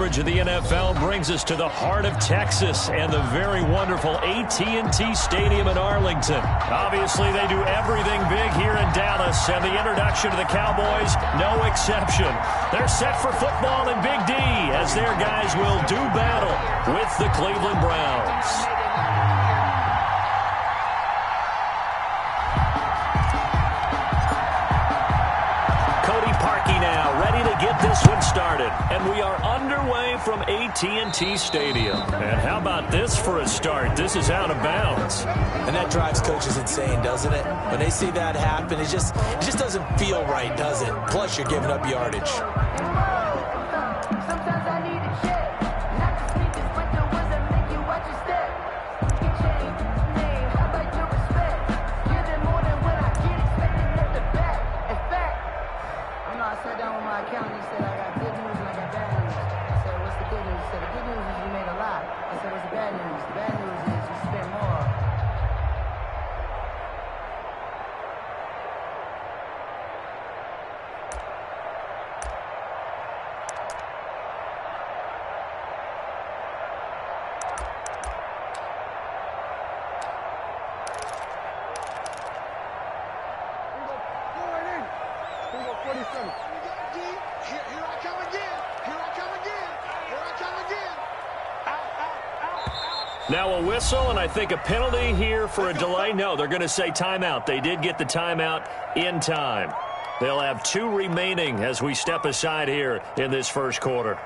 coverage of the NFL brings us to the heart of Texas and the very wonderful AT&T Stadium in Arlington. Obviously, they do everything big here in Dallas, and the introduction to the Cowboys, no exception. They're set for football in Big D as their guys will do battle with the Cleveland Browns. Get this one started, and we are underway from AT&T Stadium. And how about this for a start? This is out of bounds. And that drives coaches insane, doesn't it? When they see that happen, it just doesn't feel right, does it? Plus, you're giving up yardage. Now a whistle, and I think a penalty here for a delay. No, they're going to say timeout. They did get the timeout in time. They'll have 2 remaining as we step aside here in this first quarter.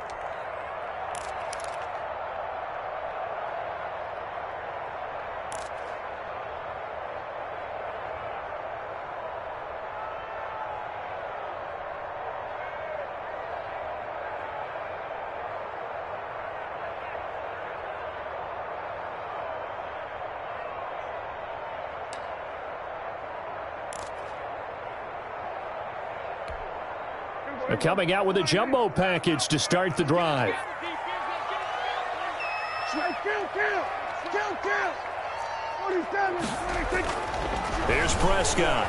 They're coming out with a jumbo package to start the drive. Here's Prescott.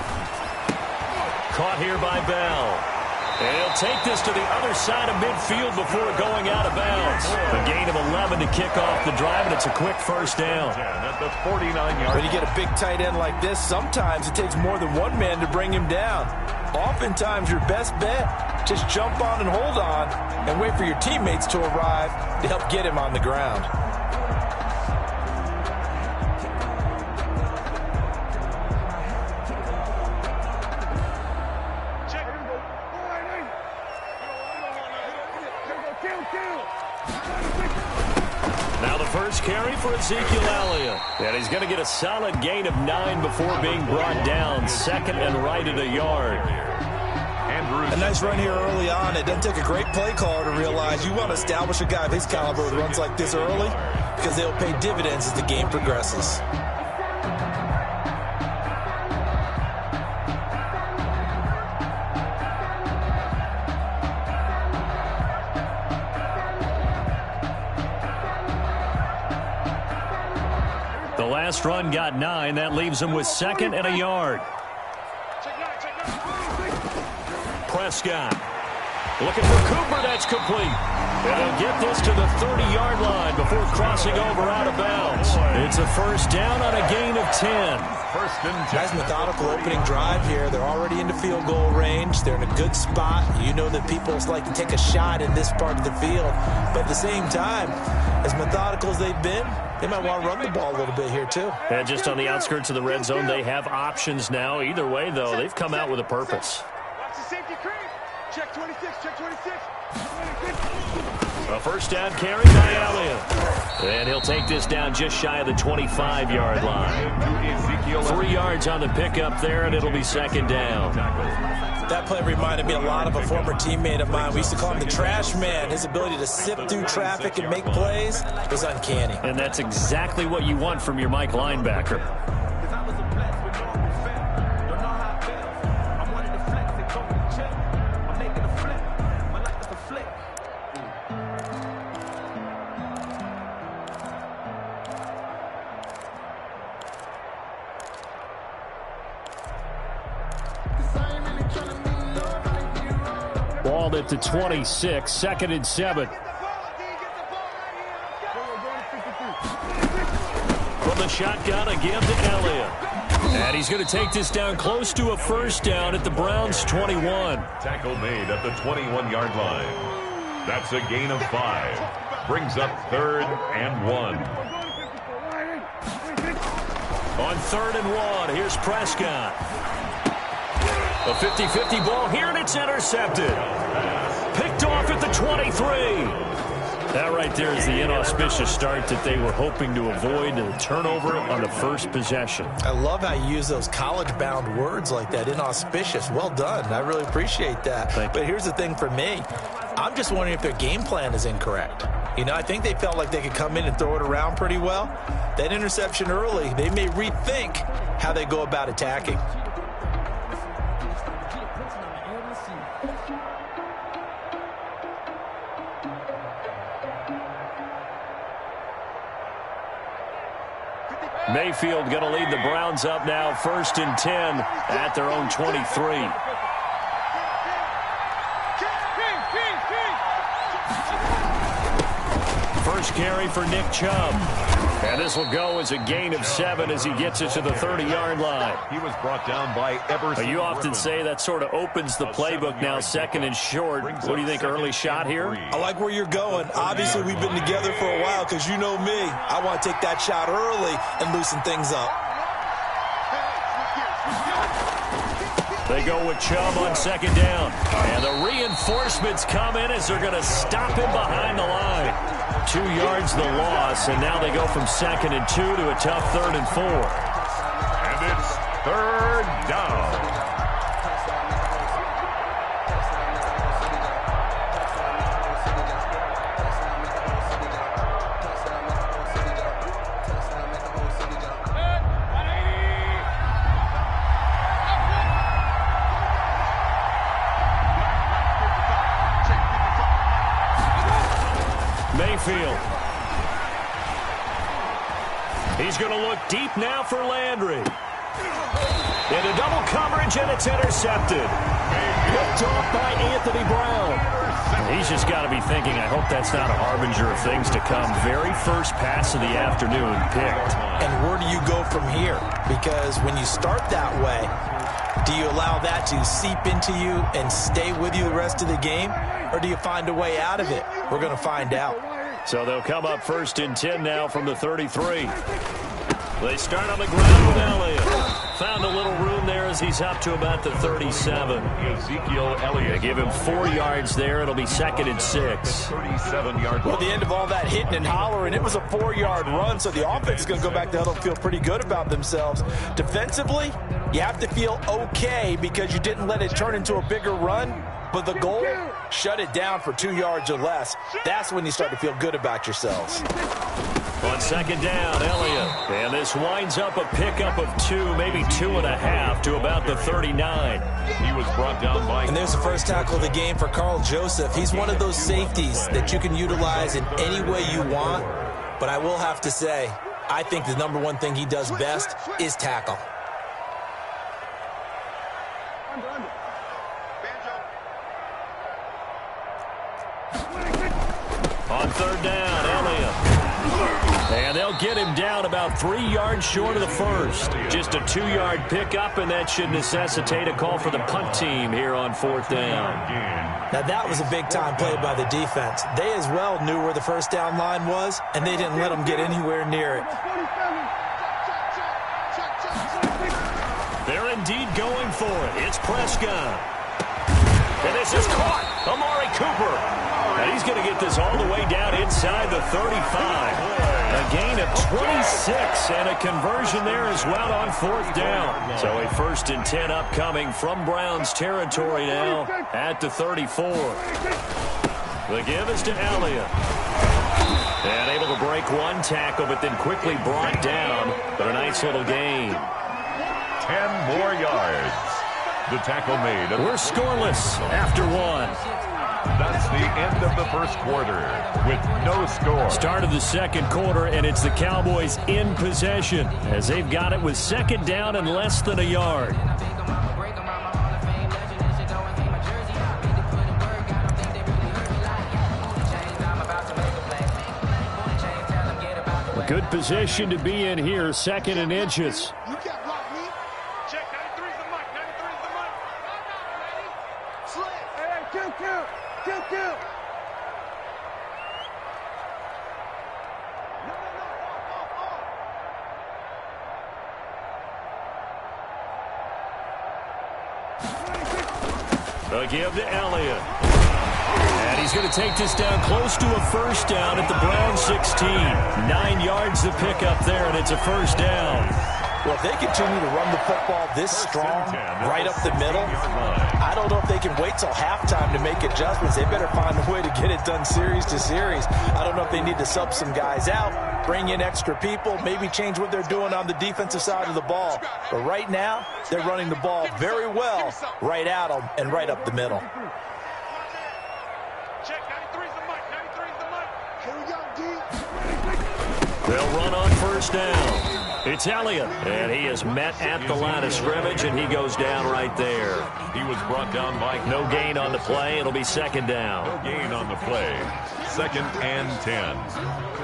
Caught here by Bell. And he'll take this to the other side of midfield before going out of bounds. A gain of 11 to kick off the drive, and it's a quick first down. At the 49-yard. When you get a big tight end like this, sometimes it takes more than one man to bring him down. Oftentimes, your best bet, just jump on and hold on and wait for your teammates to arrive to help get him on the ground. Now the first carry for Ezekiel Elliott. And he's going to get a solid gain of 9 before being brought down. Second and right at a yard. A nice run here early on. It doesn't take a great play caller to realize you want to establish a guy of his caliber with runs like this early because they'll pay dividends as the game progresses. The last run got 9. That leaves him with second and a yard. Prescott looking for Cooper. That's complete. And they'll get this to the 30-yard line before crossing over out of bounds. It's a first down on a gain of 10. Nice methodical opening drive here. They're already into field goal range. They're in a good spot. You know that people like to take a shot in this part of the field. But at the same time, as methodical as they've been, they might want to run the ball a little bit here too. And just on the outskirts of the red zone, they have options now. Either way, though, they've come out with a purpose. Check 26, check 26. A first down carry by Elliott. And he'll take this down just shy of the 25-yard line. 3 yards on the pickup there, and it'll be second down. That play reminded me a lot of a former teammate of mine. We used to call him the trash man. His ability to sift through traffic and make plays was uncanny. And that's exactly what you want from your Mike linebacker. Ball at the 26, second and 7. From the shotgun, a give to Elliott. And he's going to take this down close to a first down at the Browns' 21. Tackle made at the 21-yard line. That's a gain of 5. Brings up 3rd and 1. On 3rd and 1, here's Prescott. A 50-50 ball here, and it's intercepted. Picked off at the 23. That right there is the inauspicious start that they were hoping to avoid, the turnover on the first possession. I love how you use those college-bound words like that, inauspicious. Well done. I really appreciate that. But here's the thing for me. I'm just wondering if their game plan is incorrect. You know, I think they felt like they could come in and throw it around pretty well. That interception early, they may rethink how they go about attacking. Mayfield going to lead the Browns up now, 1st and 10 at their own 23. First carry for Nick Chubb. And this will go as a gain of 7 as he gets it to the 30-yard line. He was brought down by Everson. You often say that sort of opens the playbook now, 2nd and short. What do you think, early shot here? I like where you're going. Obviously, we've been together for a while because you know me. I want to take that shot early and loosen things up. They go with Chubb on 2nd down. And the reinforcements come in as they're going to stop him behind the line. 2 yards the loss, and now they go from 2nd and 2 to a tough 3rd and 4. And it's 3rd down. Mayfield. He's going to look deep now for Landry. Into double coverage, and it's intercepted. Picked off by Anthony Brown. He's just got to be thinking, I hope that's not a harbinger of things to come. Very first pass of the afternoon picked. And where do you go from here? Because when you start that way, do you allow that to seep into you and stay with you the rest of the game? Or do you find a way out of it? We're going to find out. So they'll come up 1st and 10 now from the 33. They start on the ground with Elliott. Found a little room there as he's up to about the 37. Ezekiel Elliott. They give him 4 yards there. It'll be 2nd and 6. 37-yard. Well, at the end of all that hitting and hollering, it was a 4-yard run, so the offense is going to go back to huddle and feel pretty good about themselves. Defensively, you have to feel okay because you didn't let it turn into a bigger run. But the goal, shut it down for 2 yards or less. That's when you start to feel good about yourselves. On 2nd down, Elliott. And this winds up a pickup of 2, maybe 2.5 to about the 39. He was brought down by... And there's the first tackle of the game for Carl Joseph. He's one of those safeties that you can utilize in any way you want. But I will have to say, I think the number one thing he does best is tackle. On 3rd down, Elliott. And they'll get him down about 3 yards short of the first. Just a 2-yard pickup, and that should necessitate a call for the punt team here on 4th down. Now, that was a big-time play by the defense. They as well knew where the first down line was, and they didn't let them get anywhere near it. They're indeed going for it. It's Prescott. And this is caught. Amari Cooper. And he's going to get this all the way down inside the 35. A gain of 26 and a conversion there as well on 4th down. So a 1st and 10 upcoming from Browns territory now at the 34. The give is to Elliott. And able to break one tackle, but then quickly brought down. But a nice little gain. 10 more yards. The tackle made. We're scoreless after 1. That's the end of the first quarter with no score. Start of the 2nd quarter, and it's the Cowboys in possession as they've got it with 2nd down and less than a yard. Good position to be in here, 2nd and inches. You can't block me. Check, 93's the mic, 93's the mic. Slip. Hey, 2-2. 2-2. The give to Elliott. And he's going to take this down close to a first down at the Browns 16. 9 yards to pick up there, and it's a first down. Well, if they continue to run the football this strong, right up the middle, I don't know if they can wait till halftime to make adjustments. They better find a way to get it done series to series. I don't know if they need to sub some guys out, bring in extra people, maybe change what they're doing on the defensive side of the ball. But right now, they're running the ball very well right at them and right up the middle. Check, 93's the mic, 93's the mic. Here we go, D. They'll run on first down. It's Elliott, and he is met at the line of scrimmage, and he goes down right there. He was brought down by no gain on the play. It'll be 2nd down. No gain on the play. 2nd and 10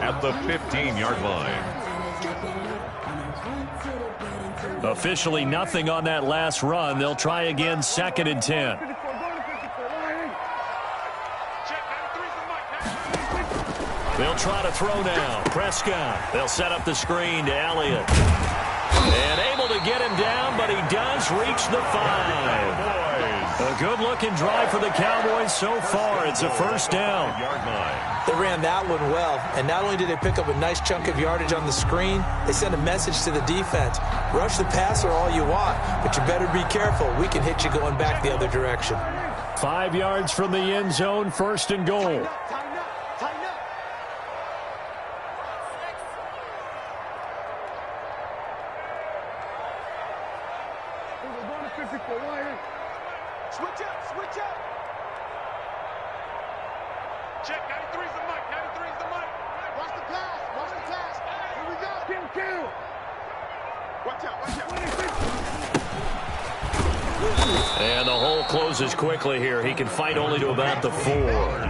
at the 15-yard line. Officially nothing on that last run. They'll try again, 2nd and 10. They'll try to throw now. Prescott. They'll set up the screen to Elliott. And able to get him down, but he does reach the 5. A good-looking drive for the Cowboys so far. It's a first down. They ran that one well, and not only did they pick up a nice chunk of yardage on the screen, they sent a message to the defense. Rush the passer all you want, but you better be careful. We can hit you going back the other direction. 5 yards from the end zone, 1st and goal. Switch up, switch up. Check, 93's the mic, 93's the mic. Watch the pass, watch the pass. Here we go. Kill. Watch out, watch out. And the hole closes quickly here. He can fight only to about the 4.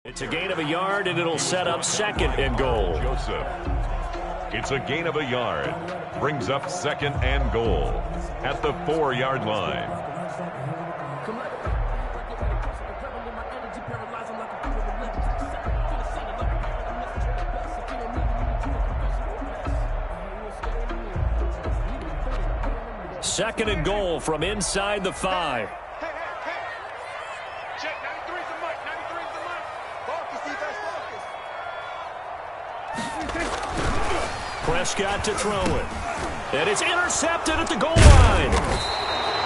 It's a gain of a yard, and it'll set up 2nd and goal. Joseph. It's a gain of a yard. Brings up 2nd and goal at the 4-yard line. Second and goal from inside the 5. Prescott to throw it. And it's intercepted at the goal line.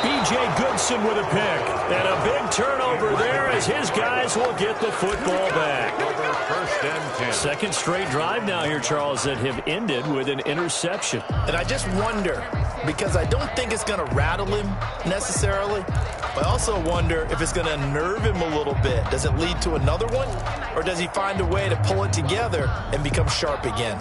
B.J. Goodson with a pick. And a big turnover there as his guys will get the football back. 1st and 10. Second straight drive now here, Charles, that have ended with an interception. And I just wonder, because I don't think it's going to rattle him necessarily, but I also wonder if it's going to unnerve him a little bit. Does it lead to another one? Or does he find a way to pull it together and become sharp again?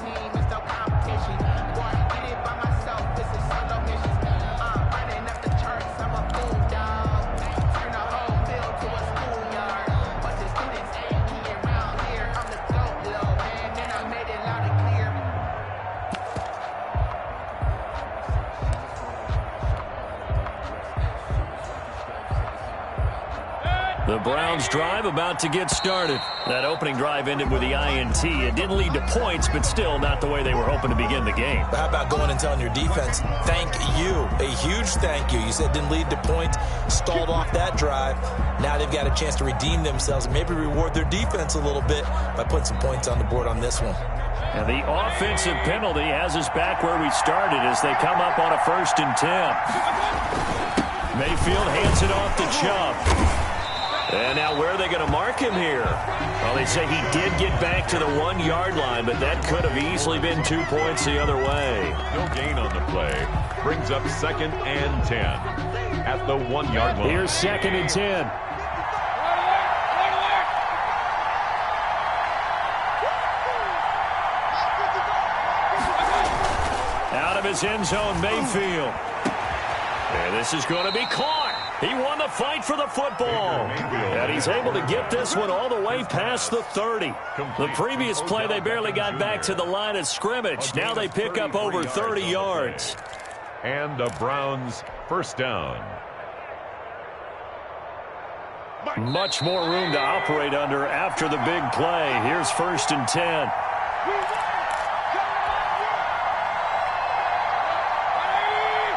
The Browns drive about to get started. That opening drive ended with the INT. It didn't lead to points, but still not the way they were hoping to begin the game. But how about going and telling your defense, thank you, a huge thank you. You said it didn't lead to points, stalled off that drive. Now they've got a chance to redeem themselves and maybe reward their defense a little bit by putting some points on the board on this one. And the offensive penalty has us back where we started as they come up on a 1st and 10. Mayfield hands it off to Chubb. And now where are they going to mark him here? Well, they say he did get back to the 1-yard line, but that could have easily been 2 points the other way. No gain on the play. Brings up 2nd and 10 at the 1-yard line. Here's 2nd and 10. Out of his end zone, Mayfield. And this is going to be caught. He won the fight for the football. And he's able to get this one all the way past the 30. The previous play, they barely got back to the line of scrimmage. Now they pick up over 30 yards. And the Browns 1st down. Much more room to operate under after the big play. Here's 1st and 10.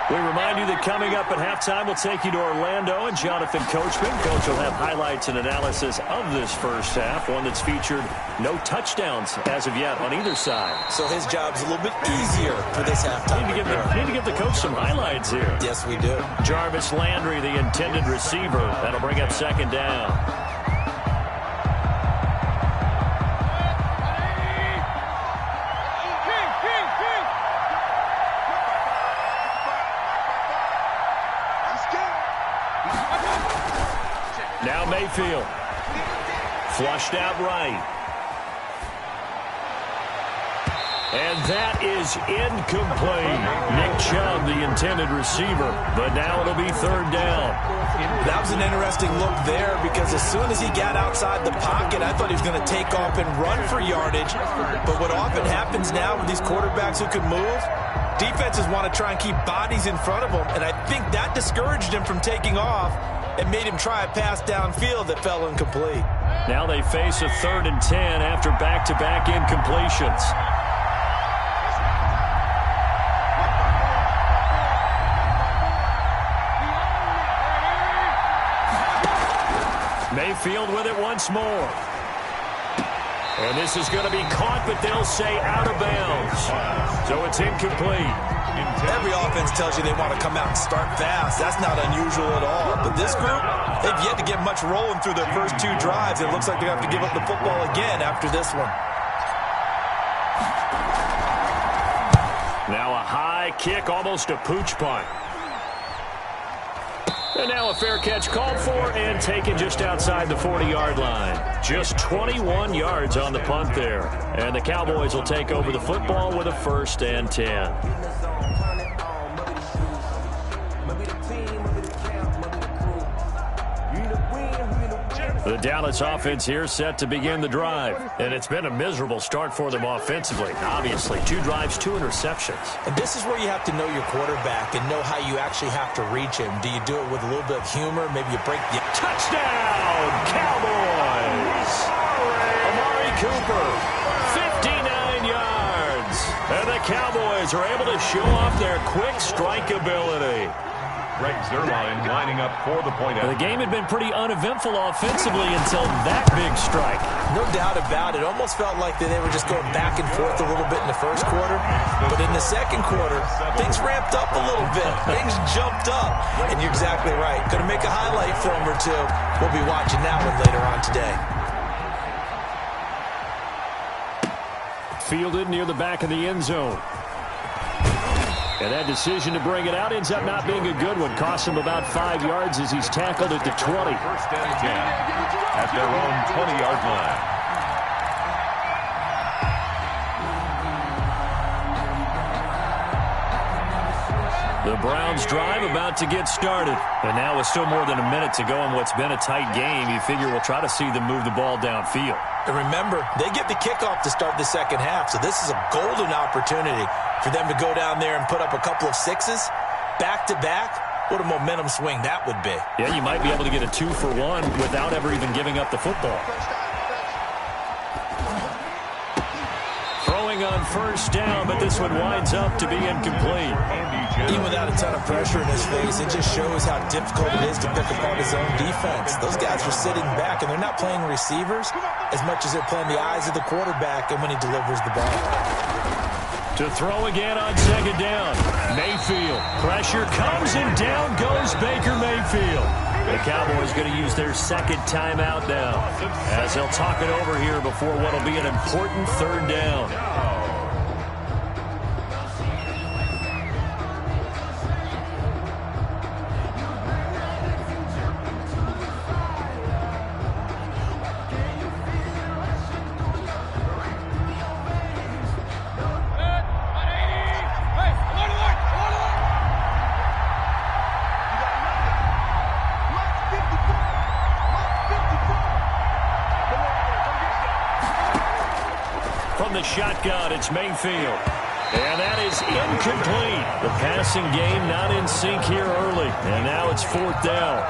We remind you that coming up at halftime, we'll take you to Orlando and Jonathan Coachman. Coach will have highlights and analysis of this first half, one that's featured no touchdowns as of yet on either side. So his job's a little bit easier for this halftime. Need to give the coach some highlights here. Yes, we do. Jarvis Landry, the intended receiver. That'll bring up 2nd down. Now Mayfield. Flushed out right. And that is incomplete. Nick Chubb, the intended receiver. But now it'll be 3rd down. That was an interesting look there because as soon as he got outside the pocket, I thought he was going to take off and run for yardage. But what often happens now with these quarterbacks who can move, defenses want to try and keep bodies in front of them. And I think that discouraged him from taking off and made him try a pass downfield that fell incomplete. Now they face a 3rd and 10 after back-to-back incompletions. Mayfield with it once more. And this is going to be caught, but they'll say out of bounds. So it's incomplete. Every offense tells you they want to come out and start fast. That's not unusual at all. But this group, they've yet to get much rolling through their first 2 drives. It looks like they have to give up the football again after this one. Now a high kick, almost a pooch punt. And now a fair catch called for and taken just outside the 40-yard line. Just 21 yards on the punt there. And the Cowboys will take over the football with a 1st and 10. The Dallas offense here set to begin the drive. And it's been a miserable start for them offensively. Obviously, 2 drives, 2 interceptions. And this is where you have to know your quarterback and know how you actually have to reach him. Do you do it with a little bit of humor? Maybe you break the... Touchdown, Cowboys! Amari Cooper, 59 yards. And the Cowboys are able to show off their quick strike ability. Greg Zuerlein lining up for the point. The game had been pretty uneventful offensively until that big strike. No doubt about it. Almost felt like they were just going back and forth a little bit in the first quarter. But in the second quarter, things ramped up a little bit. Things jumped up. And you're exactly right. Going to make a highlight film or two. We'll be watching that one later on today. Fielded near the back of the end zone. And that decision to bring it out ends up not being a good one. Costs him about 5 yards as he's tackled at the 20. 1st and 10 at their own 20-yard line. The Browns drive about to get started. And now with still more than a minute to go in what's been a tight game, you figure we'll try to see them move the ball downfield. And remember, they get the kickoff to start the second half, so this is a golden opportunity for them to go down there and put up a couple of 6s back-to-back what a momentum swing that would be. Yeah, you might be able to get a 2-for-1 without ever even giving up the football. Throwing on first down, but this one winds up to be incomplete. Even without a ton of pressure in his face, it just shows how difficult it is to pick apart his own defense. Those guys are sitting back, and they're not playing receivers as much as they're playing the eyes of the quarterback and when he delivers the ball. To throw again on second down. Mayfield. Pressure comes, and down goes Baker Mayfield. The Cowboys going to use their second timeout now, as they'll talk it over here before what will be an important third down. Shotgun, it's Mayfield. And that is incomplete. The passing game not in sync here early. And now it's fourth down.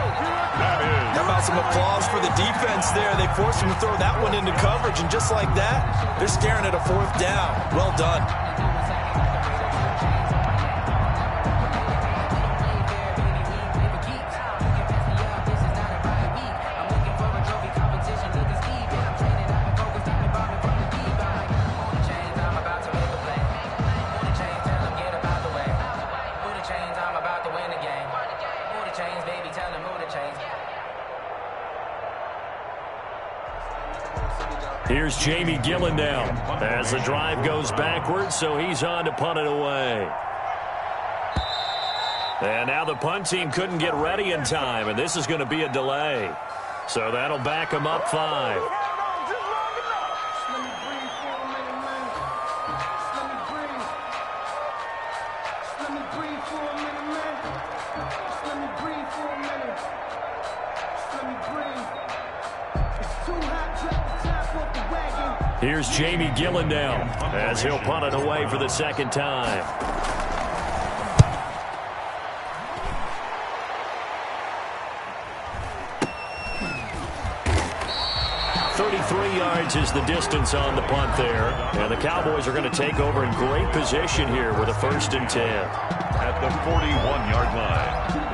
How about some applause for the defense there? They forced him to throw that one into coverage, and just like that, they're staring at a fourth down. Well done. Here's Jamie Gillen now as the drive goes backwards, so he's on to punt it away. And now the punt team couldn't get ready in time, and this is going to be a delay. So that'll back them up 5. Here's Jamie Gillen now as he'll punt it away for the second time. Yards is the distance on the punt there. And the Cowboys are going to take over in great position here with a 1st and 10. At the 41-yard line.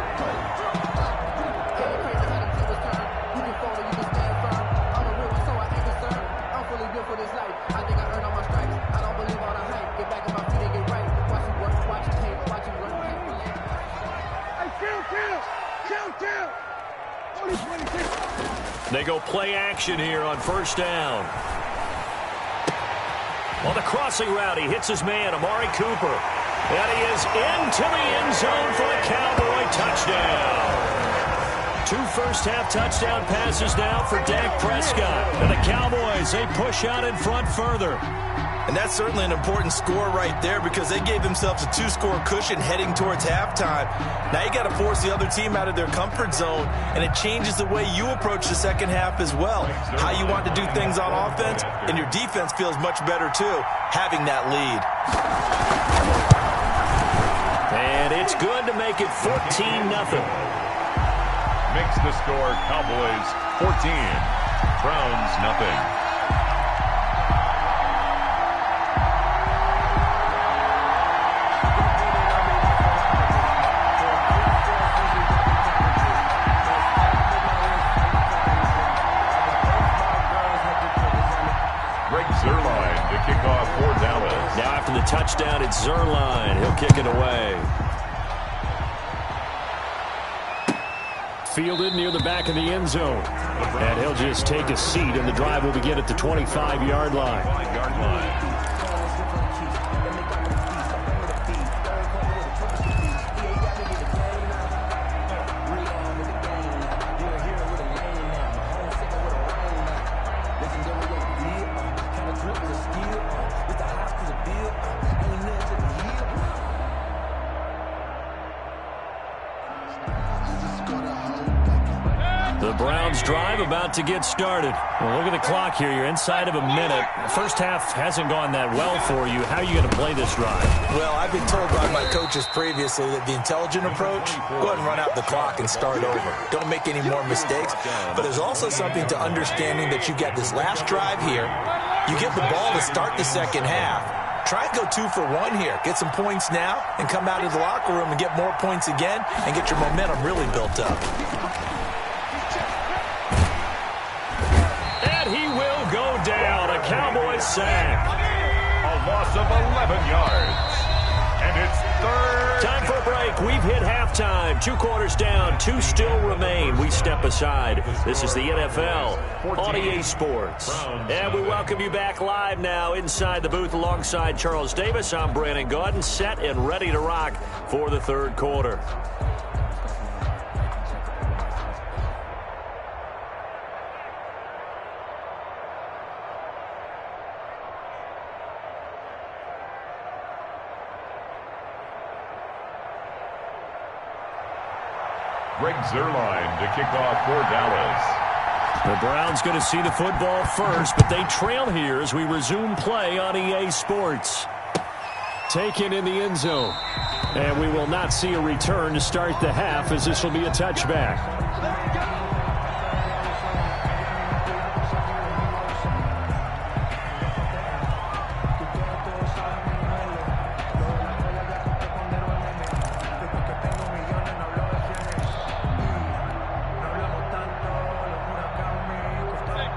They go play action here on first down. On the crossing route, he hits his man, Amari Cooper. And he is into the end zone for a Cowboy touchdown. 2 first-half touchdown passes now for Dak Prescott. And the Cowboys, they push out in front further. And that's certainly an important score right there because they gave themselves a 2-score cushion heading towards halftime. Now you got to force the other team out of their comfort zone, and it changes the way you approach the second half as well. How you want to do things on offense, and your defense feels much better too, having that lead. And it's good to make it 14-0. Makes the score Cowboys 14, Browns nothing. Kickoff for Dallas. Now after the touchdown, it's Zerline. He'll kick it away. Fielded near the back of the end zone. And he'll just take a seat, and the drive will begin at the 25-yard line. The Browns drive about to get started. Well, look at the clock here. You're inside of a minute. First half hasn't gone that well for you. How are you going to play this drive? Well, I've been told by my coaches previously that the intelligent approach, go ahead and run out the clock and start over. Don't make any more mistakes. But there's also something to understanding that you get this last drive here. You get the ball to start the second half. Try and go 2 for 1 here. Get some points now and come out of the locker room and get more points again and get your momentum really built up. And he will go down. A Cowboys sack. A loss of 11 yards. And it's third. Time for a break. We've hit halftime. 2 quarters down. 2 still remain. We step aside. This is the NFL on EA Sports. And we welcome you back live now inside the booth alongside Charles Davis. I'm Brandon Gaudin, set and ready to rock for the third quarter. Greg Zuerlein to kick off for Dallas. The Browns going to see the football first, but they trail here as we resume play on EA Sports. Taken in the end zone. And we will not see a return to start the half, as this will be a touchback.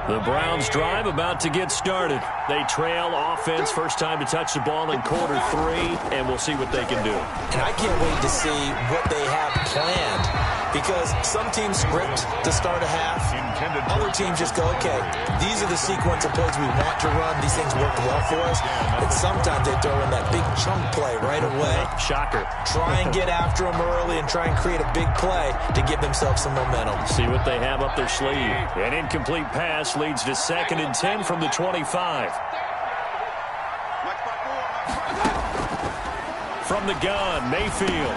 The Browns drive about to get started. They trail offense, first time to touch the ball in quarter 3, and we'll see what they can do. And I can't wait to see what they have planned, because some teams script to start a half. Other teams just go, okay, these are the sequence of plays we want to run. These things work well for us. But sometimes they throw in that big chunk play right away. Shocker. Try and get after them early and try and create a big play to give themselves some momentum. See what they have up their sleeve. An incomplete pass leads to 2nd and 10 from the 25. From the gun, Mayfield.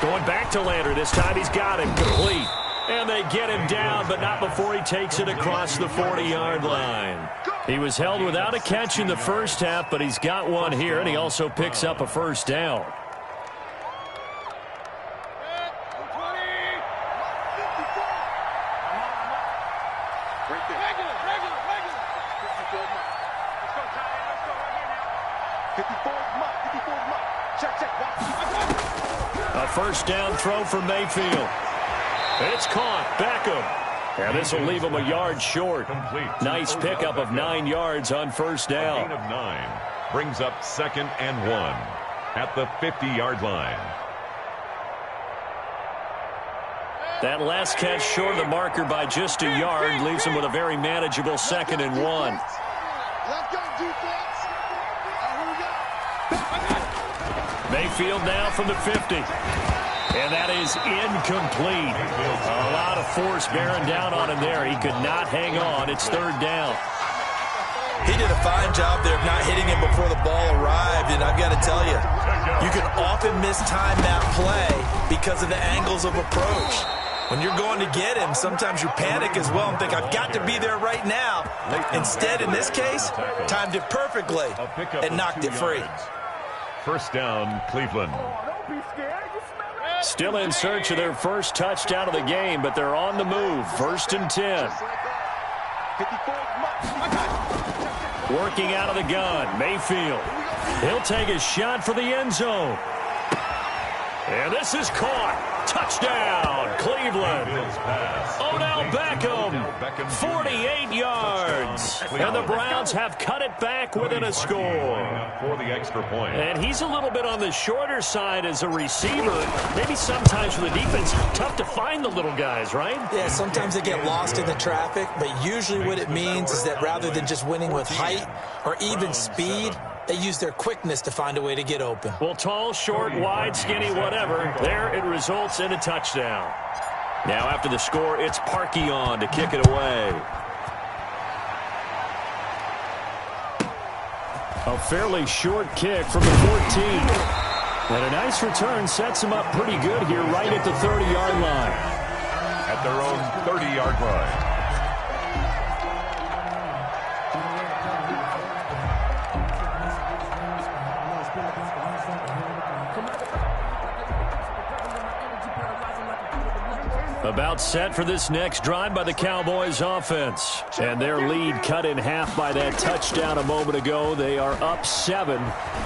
Going back to Lander. This time he's got it. Complete. And they get him down, but not before he takes it across the 40-yard line. He was held without a catch in the first half, but he's got one here, and he also picks up a first down. A first down throw for Mayfield. It's caught. Beckham. And this will leave him a yard short. Nice pickup of 9 yards on first down. A gain of 9 brings up 2nd and 1 at the 50-yard line. That last catch short of the marker by just a yard leaves him with a very manageable 2nd and 1. Let's go, defense. Mayfield now from the 50. And that is incomplete. A lot of force bearing down on him there. He could not hang on. It's 3rd down. He did a fine job there of not hitting him before the ball arrived, and I've got to tell you, you can often mistime that play because of the angles of approach. When you're going to get him, sometimes you panic as well and think, I've got to be there right now. Instead, in this case, timed it perfectly and knocked it free. First down, Cleveland. Still in search of their first touchdown of the game, but they're on the move. 1st and 10. Working out of the gun, Mayfield. He'll take a shot for the end zone. And this is caught. Touchdown, Cleveland. Odell Beckham, 48 yards. And the Browns have cut it back within a score. For the extra point. And he's a little bit on the shorter side as a receiver. Maybe sometimes for the defense, tough to find the little guys, right? Yeah, sometimes they get lost in the traffic, but usually what it means is that rather than just winning with height or even speed, they use their quickness to find a way to get open. Well, tall, short, wide, skinny, whatever. There it results in a touchdown. Now after the score, it's Parkey on to kick it away. A fairly short kick from the 14. And a nice return sets him up pretty good here right at the 30-yard line. at their own 30-yard line. About set for this next drive by the Cowboys offense. And their lead cut in half by that touchdown a moment ago. They are up 7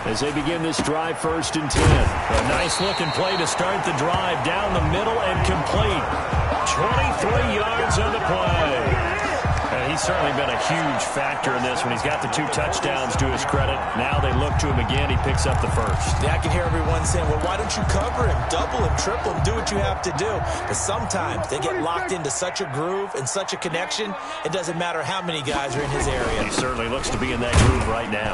as they begin this drive 1st and 10. A nice looking play to start the drive down the middle and complete. 23 yards on the play. And he's certainly been a huge factor in this when he's got the 2 touchdowns to his credit. Now they look to him again. He picks up the first. Yeah, I can hear everyone saying, well, why don't you cover him, double him, triple him, do what you have to do. But sometimes they get locked into such a groove and such a connection, it doesn't matter how many guys are in his area. He certainly looks to be in that groove right now.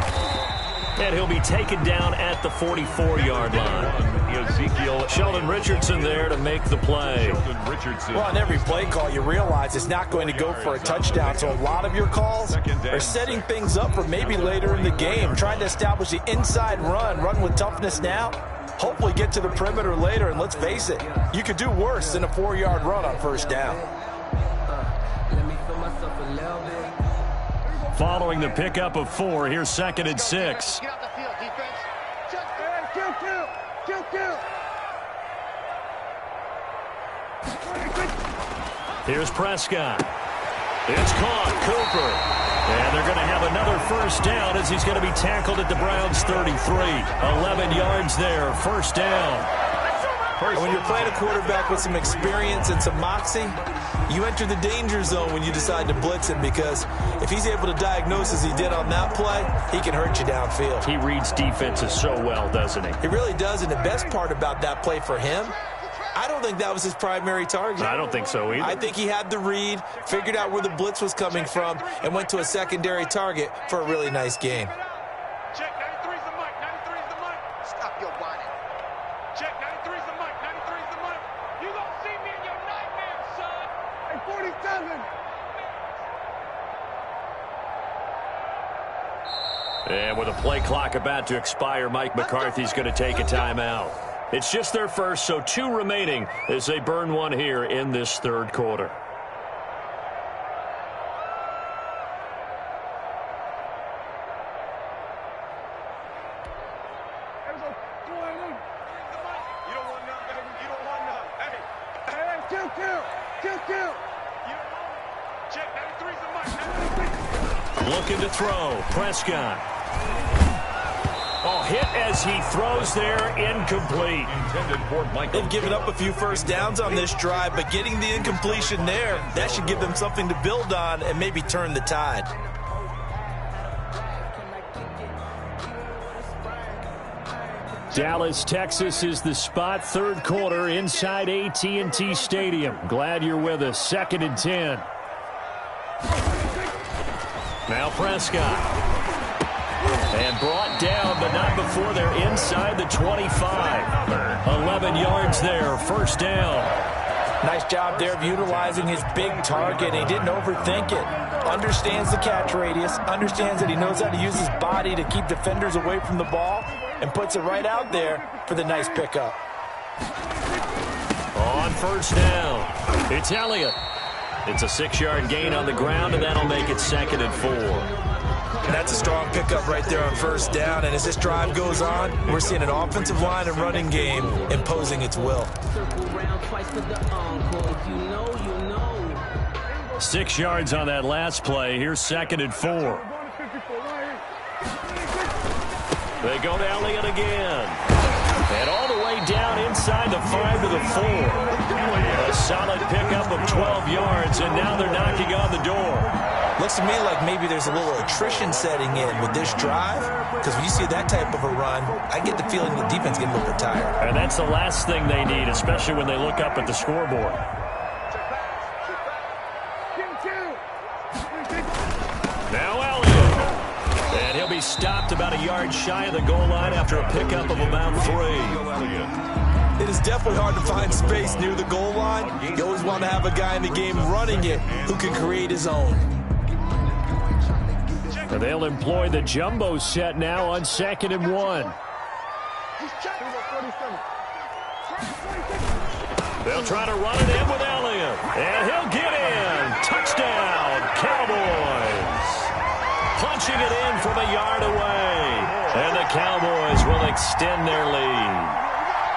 And he'll be taken down at the 44-yard line. Ezekiel Sheldon Richardson there to make the play. Well, on every play call, you realize it's not going to go for a touchdown. So a lot of your calls are setting things up for maybe later in the game, trying to establish the inside run with toughness now. Hopefully get to the perimeter later, and let's face it, you could do worse than a 4-yard run on 1st down. Following the pickup of 4, here's 2nd and 6. Get out the field, defense. Kill. Here's Prescott. It's caught. Cooper. And they're going to have another 1st down as he's going to be tackled at the Browns' 33. 11 yards there. 1st down. When you're playing a quarterback with some experience and some moxie, you enter the danger zone when you decide to blitz him, because if he's able to diagnose as he did on that play, he can hurt you downfield. He reads defenses so well, doesn't he? He really does, and the best part about that play for him, I don't think that was his primary target. I don't think so either. I think he had the read, figured out where the blitz was coming from, and went to a secondary target for a really nice game. Check, 93's the mic. 93's the mic. Stop your whining. Check, 93's the mic. 93's the mic. You gonna see me in your nightmares, son. Hey, 47. And with a play clock about to expire, Mike McCarthy's going to take a timeout. It's just their first, so 2 remaining as they burn 1 here in this 3rd quarter. You don't want none, baby. You don't want none. Hey, kill. You don't want it. Check, 93's the mic. 93. Looking to throw. Prescott. Oh, hit as he throws there, incomplete. They've given up a few 1st downs on this drive, but getting the incompletion there, that should give them something to build on and maybe turn the tide. Dallas, Texas is the spot, 3rd quarter inside AT&T Stadium. Glad you're with us. 2nd and 10. Now Prescott. And brought down, but not before they're inside the 25. 11 yards there, 1st down. Nice job there of utilizing his big target. He didn't overthink it. Understands the catch radius, understands that he knows how to use his body to keep defenders away from the ball, and puts it right out there for the nice pickup. On 1st down, it's Elliott. It's a 6-yard gain on the ground, and that'll make it 2nd and 4. And that's a strong pickup right there on 1st down. And as this drive goes on, we're seeing an offensive line and running game imposing its will. 6 yards on that last play. Here's 2nd and 4. They go to Elliott again. And all the way down inside the 5 to the 4. A solid pickup of 12 yards, and now they're knocking on the door. Looks to me like maybe there's a little attrition setting in with this drive, because when you see that type of a run, I get the feeling the defense getting a little bit tired. And that's the last thing they need, especially when they look up at the scoreboard. Now Elliott. And he'll be stopped about a yard shy of the goal line after a pickup of about 3. It is definitely hard to find space near the goal line. You always want to have a guy in the game running it who can create his own. And they'll employ the jumbo set now on 2nd and 1. They'll try to run it in with Elliott. And he'll get in. Touchdown, Cowboys. Punching it in from a yard away. And the Cowboys will extend their lead.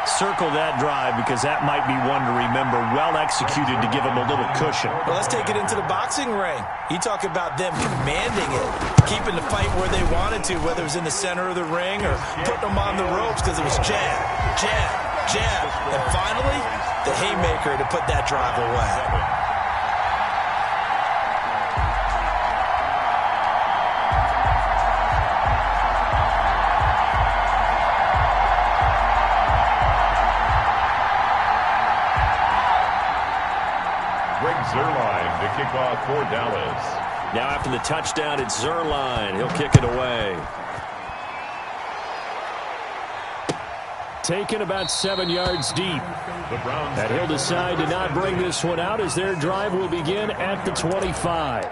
Circle that drive because that might be one to remember. Well executed to give them a little cushion. Well, let's take it into the boxing ring. You talk about them commanding it, keeping the fight where they wanted to, whether it was in the center of the ring or putting them on the ropes because it was jab, jab, jab. And finally, the haymaker to put that drive away. Zerline to kick off for Dallas. Now after the touchdown, it's Zerline. He'll kick it away. Taken about 7 yards deep. And he'll decide to not bring this one out as their drive will begin at the 25.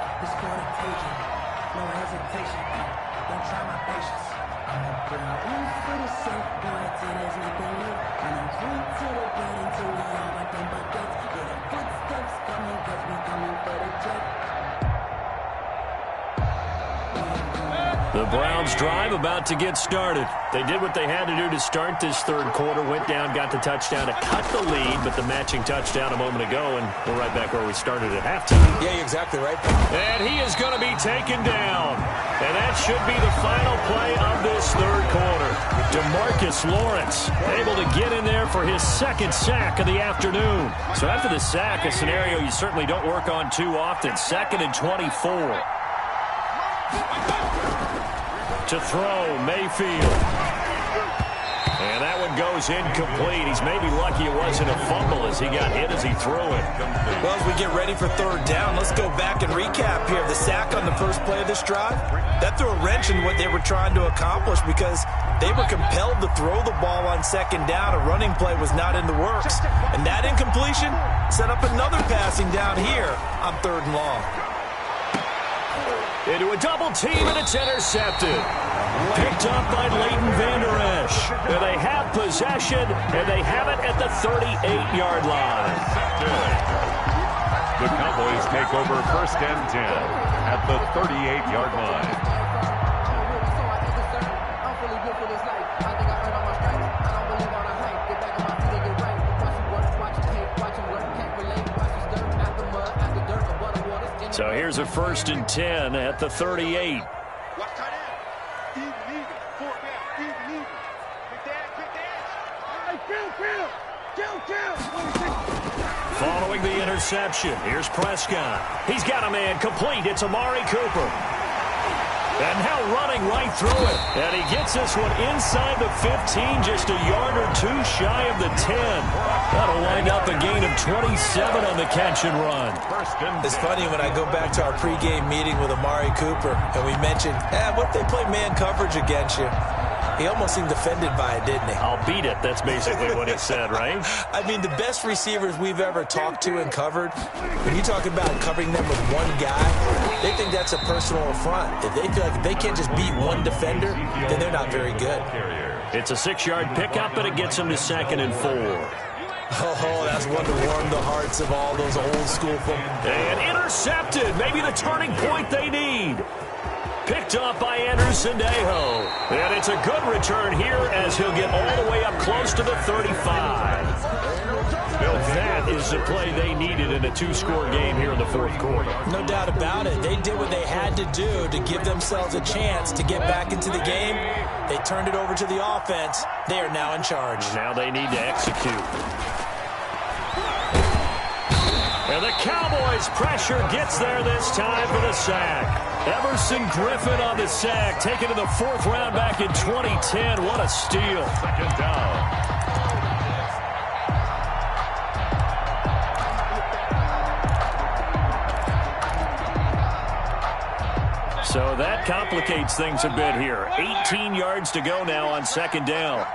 The Browns drive about to get started. They did what they had to do to start this third quarter. Went down, got the touchdown to cut the lead, but the matching touchdown a moment ago, and we're right back where we started at halftime. Yeah, you're exactly right. And he is going to be taken down. And that should be the final play of this third quarter. DeMarcus Lawrence able to get in there for his second sack of the afternoon. So after the sack, a scenario you certainly don't work on too often. 2nd and 24. To throw, Mayfield. And that one goes incomplete. He's maybe lucky it wasn't a fumble as he got hit as he threw it. Well, as we get ready for third down, let's go back and recap here. The sack on the first play of this drive, that threw a wrench in what they were trying to accomplish because they were compelled to throw the ball on second down. A running play was not in the works. And that incompletion set up another passing down here on 3rd and long. Into a double team, and it's intercepted. Picked up by Leighton Vander Esch. And they have possession, and they have it at the 38-yard line. The Cowboys take over 1st and 10 at the 38-yard line. So here's a 1st and 10 at the 38. Following the interception, here's Prescott. He's got a man complete. It's Amari Cooper. And now running right through it. And he gets this one inside the 15, just a yard or two shy of the 10. That'll wind up a gain of 27 on the catch and run. It's funny when I go back to our pregame meeting with Amari Cooper, and we mentioned, what if they play man coverage against you? He almost seemed offended by it, didn't he? I'll beat it. That's basically what he said, right? I mean, the best receivers we've ever talked to and covered, when you talk about covering them with one guy, they think that's a personal affront. If they feel like if they can't just beat one defender, then they're not very good. It's a 6-yard pickup, but it gets them to 2nd and 4. Oh, that's one to warm the hearts of all those old school football. And intercepted. Maybe the turning point they need. Picked up by Anderson Dejo. And it's a good return here as he'll get all the way up close to the 35. That is the play they needed in a 2-score game here in the 4th quarter. No doubt about it. They did what they had to do to give themselves a chance to get back into the game. They turned it over to the offense. They are now in charge. Now they need to execute. And the Cowboys' pressure gets there this time for the sack. Everson Griffin on the sack, taken to the 4th round back in 2010. What a steal. 2nd down. So that complicates things a bit here. 18 yards to go now on 2nd down.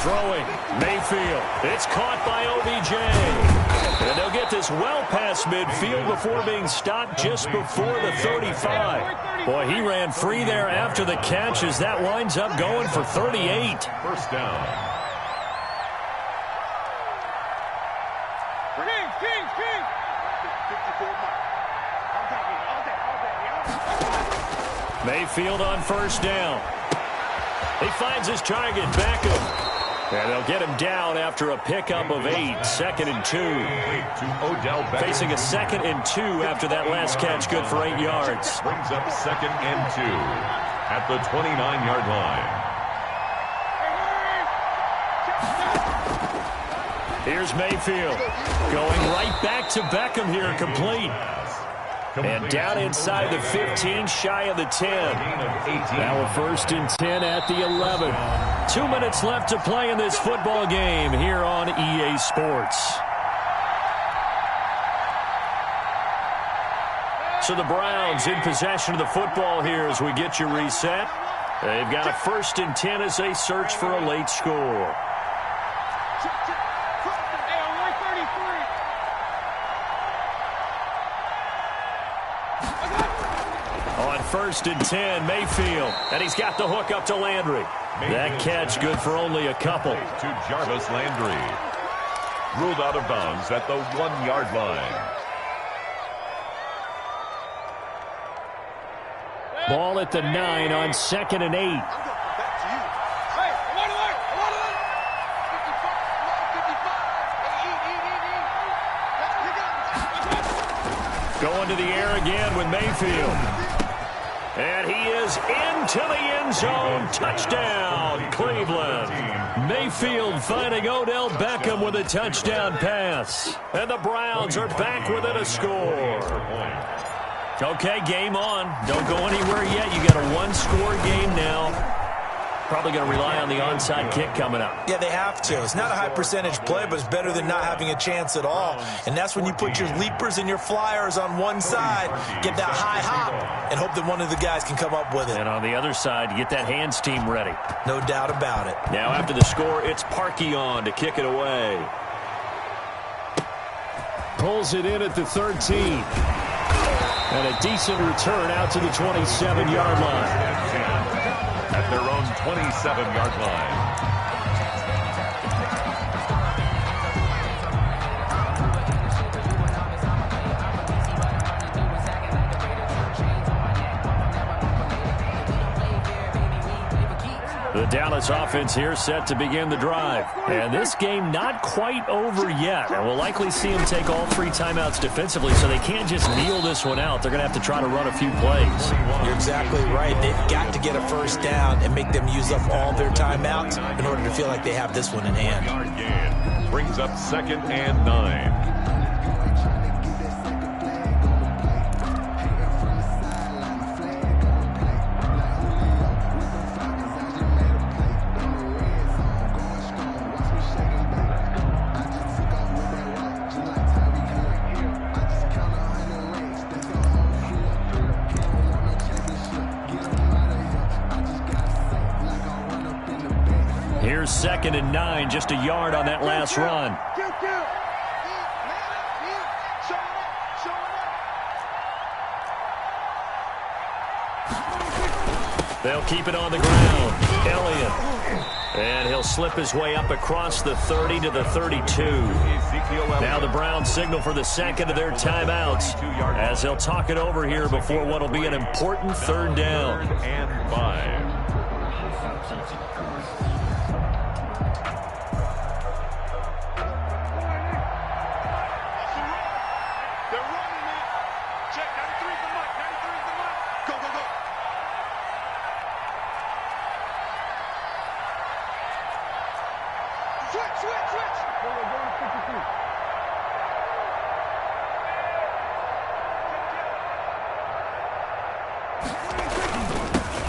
Throwing, Mayfield. It's caught by OBJ. And they'll get this well past midfield before being stopped just before the 35. Boy, he ran free there after the catch as that winds up going for 38. 1st down. Mayfield on first down. He finds his target, Beckham. And they'll get him down after a pickup of 8, 2nd and 2. Facing a 2nd and 2 after that last catch, good for 8 yards. Brings up 2nd and 2 at the 29-yard line. Here's Mayfield going right back to Beckham here, complete. And down inside the 15, shy of the 10. Now a 1st and 10 at the 11. 2 minutes left to play in this football game here on EA Sports. So the Browns in possession of the football here as we get you reset. They've got a 1st and 10 as they search for a late score. On 1st and 10, Mayfield, and he's got the hook up to Landry. That catch good for only a couple. To Jarvis Landry. Ruled out of bounds at the 1-yard line. Ball at the 9 on 2nd and 8. Going to the air again with Mayfield. And he is into the end zone. Touchdown, Cleveland. Mayfield finding Odell Beckham with a touchdown pass. And the Browns are back within a score. Okay, game on. Don't go anywhere yet. You got a 1-score game now. Probably going to rely on the onside kick coming up. Yeah, they have to. It's not a high percentage play, but it's better than not having a chance at all. And that's when you put your leapers and your flyers on one side, get that high hop, and hope that one of the guys can come up with it. And on the other side, you get that hands team ready. No doubt about it. Now after the score, it's Parkey on to kick it away. Pulls it in at the 13. And a decent return out to the 27-yard line. At their own 27-yard line. The Dallas offense here set to begin the drive. And this game not quite over yet. And we'll likely see them take all 3 timeouts defensively, so they can't just kneel this one out. They're going to have to try to run a few plays. You're exactly right. They've got to get a first down and make them use up all their timeouts in order to feel like they have this one in hand. Brings up 2nd and 9. Here's 2nd and 9, just a yard on that last run. They'll keep it on the ground. Elliott. And he'll slip his way up across the 30 to the 32. Now the Browns signal for the 2nd of their timeouts as they'll talk it over here before what will be an important 3rd down. 3rd and 5.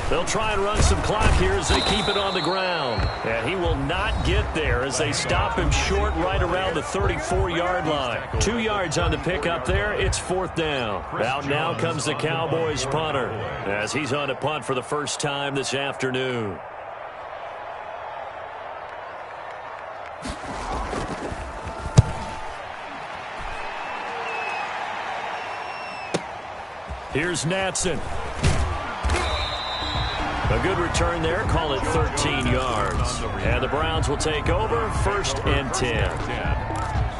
They'll try and run some clock here as they keep it on the ground. And he will not get there as they stop him short right around the 34-yard line. 2 yards on the pickup there. It's 4th down. Out now comes the Cowboys punter as he's on a punt for the first time this afternoon. Here's Natson. A good return there. Call it 13 yards. And the Browns will take over 1st and 10.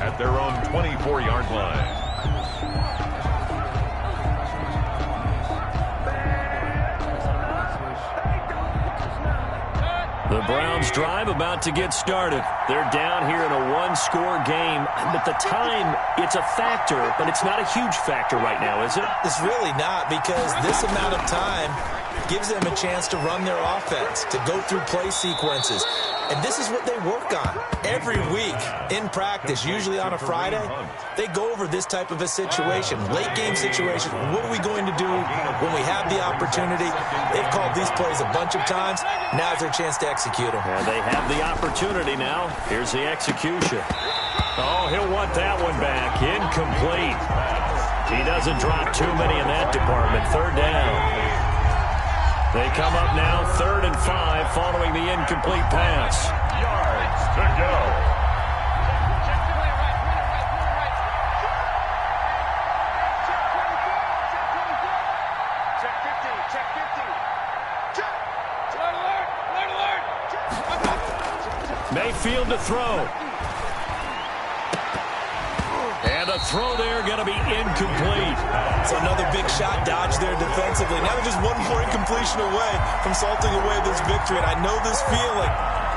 at their own 24-yard line. The Browns drive about to get started. They're down here in a one-score game. But the time, it's a factor, but it's not a huge factor right now, is it? It's really not, because this amount of time gives them a chance to run their offense, to go through play sequences. And this is what they work on every week in practice, usually on a Friday. They go over this type of a situation, late game situation. What are we going to do when we have the opportunity? They've called these plays a bunch of times. Now's their chance to execute them. And they have the opportunity now. Here's the execution. Oh, he'll want that one back. Incomplete. He doesn't drop too many in that department. Third down. They come up now 3rd and 5 following the incomplete pass. Yards to go. Check 15, check 15. Check. Alert. Mayfield to throw. And a throw there going to be incomplete. So another big shot dodge there defensively. Now they're just one more incompletion away from salting away this victory. And I know this feeling.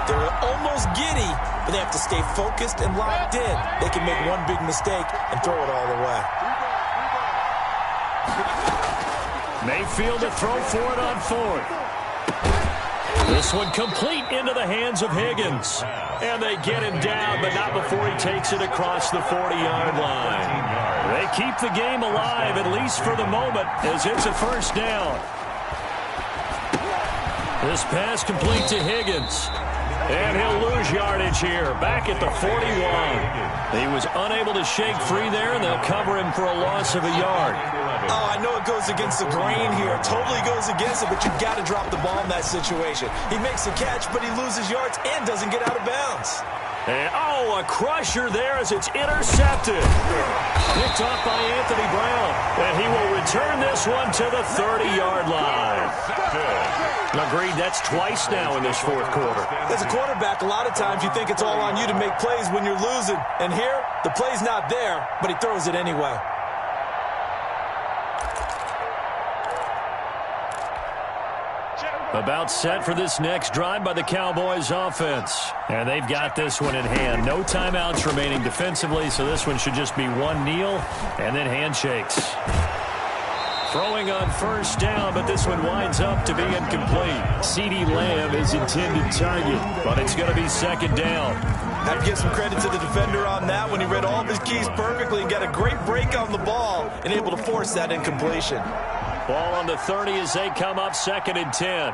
They're almost giddy, but they have to stay focused and locked in. They can make one big mistake and throw it all away. Mayfield to throw for it on 4th. This one complete into the hands of Higgins. And they get him down, but not before he takes it across the 40-yard line. They keep the game alive, at least for the moment, as it's a first down. This pass complete to Higgins. And he'll lose yardage here, back at the 41. He was unable to shake free there, and they'll cover him for a loss of a yard. Oh, I know it goes against the grain here. Totally goes against it, but you've got to drop the ball in that situation. He makes a catch, but he loses yards and doesn't get out of bounds. And, oh, a crusher there as it's intercepted. Picked off by Anthony Brown. And he will return this one to the 30-yard line. Agreed, that's twice now in this 4th quarter. As a quarterback, a lot of times you think it's all on you to make plays when you're losing. And here, the play's not there, but he throws it anyway. About set for this next drive by the Cowboys offense. And they've got this one in hand. No timeouts remaining defensively, so this one should just be one kneel and then handshakes. Throwing on first down, but this one winds up to be incomplete. CeeDee Lamb is intended target, but it's going to be 2nd down. I have to give some credit to the defender on that one. He read all of his keys perfectly and got a great break on the ball and able to force that incompletion. Ball on the 30 as they come up 2nd and 10.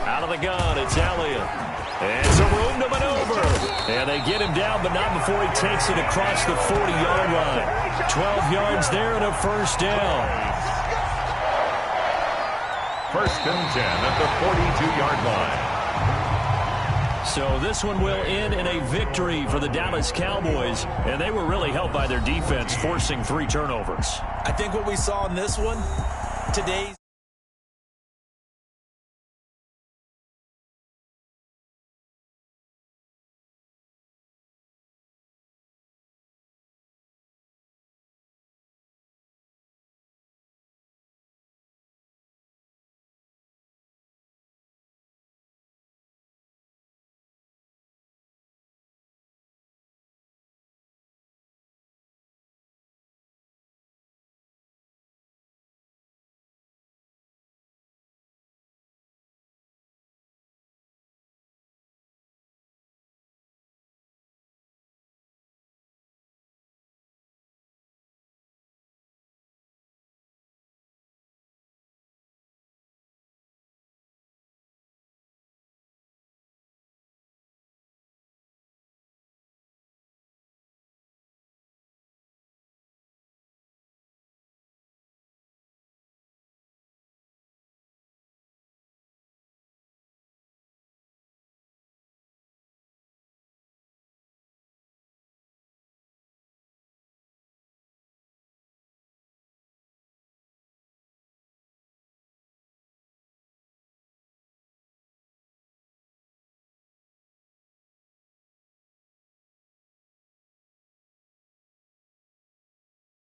Out of the gun, it's Elliott. And some room to maneuver. And they get him down, but not before he takes it across the 40-yard line. 12 yards there and a first down. 1st and 10 at the 42-yard line. So this one will end in a victory for the Dallas Cowboys, and they were really helped by their defense, forcing 3 turnovers. I think what we saw in this one, today's